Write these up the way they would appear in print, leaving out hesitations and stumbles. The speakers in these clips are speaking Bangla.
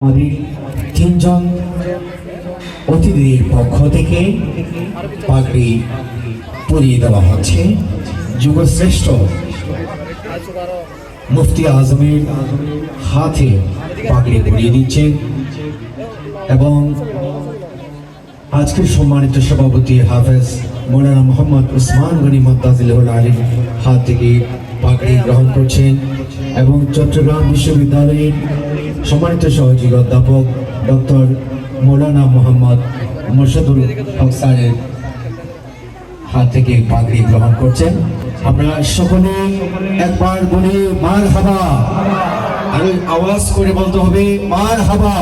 আমাদের তিনজন অতিথির পক্ষ থেকে পাগড়ি পরিয়ে দেওয়া হচ্ছে। যুগশ্রেষ্ঠ মুফতি আজমের হাতে পাগড়ি পরিয়ে দিচ্ছেন এবং আজকের সম্মানিত সভাপতি হাফেজ মৌলানা মোহাম্মদ উসমান গনি মুত্তাজিলুল আলির হাত থেকে পাগড়ি গ্রহণ করছেন এবং চট্টগ্রাম বিশ্ববিদ্যালয়ের সম্মানিত সহযোগী অধ্যাপক ডক্টর মৌলানা মোহাম্মদ মুর্শিদুল হক স্যারের হাত থেকে পাগড়ি গ্রহণ করছেন। আমরা সকলে একবার বলি মারহাবা, আরো আওয়াজ করে বলতে হবে মারহাবা।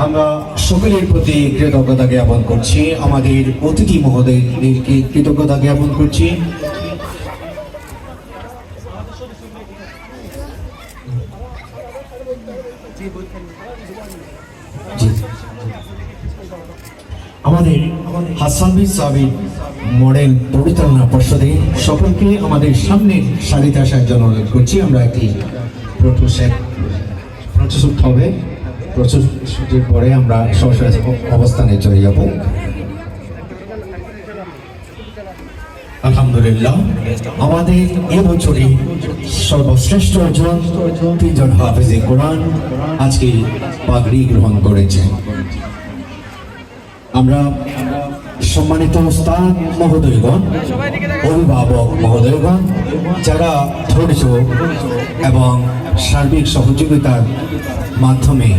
আমরা সকলের প্রতি কৃতজ্ঞতা জ্ঞাপন করছি, আমাদের অতিথি মহোদয়দেরকে কৃতজ্ঞতা জ্ঞাপন করছি। আমাদের হাসান বিন সাবির মডেল পরিচালনা পর্ষদে সকলকে আমাদের সামনে সারিতে আসার জন্য অনুরোধ করছি। আমরা একটি প্রস্তুত হবে, প্রস্তুতির পরে আমরা সরাসরি অবস্থানে চলে যাব। আলহামদুলিল্লাহ, আমাদের এবছরে সর্বশ্রেষ্ঠ অর্জন তিনজন হাফেজে কোরআন আজকে পাগড়ি গ্রহণ করেছেন। আমরা সম্মানিত উস্তাদ মহোদয়গণ, অভিভাবক মহোদয়গণ, যারা ধৈর্য এবং সার্বিক সহযোগিতার মাধ্যমে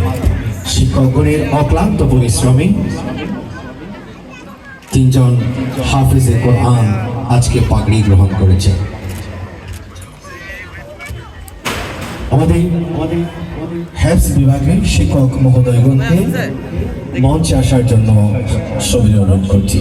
শিক্ষকগণের অক্লান্ত পরিশ্রমে তিনজন হাফেজে কোরআন আজকে পাগড়ি গ্রহণ করেছে। আমাদের হেফজ বিভাগের শিক্ষক মহোদয়গণকে মঞ্চে আসার জন্য সবিনয় অনুরোধ করছি।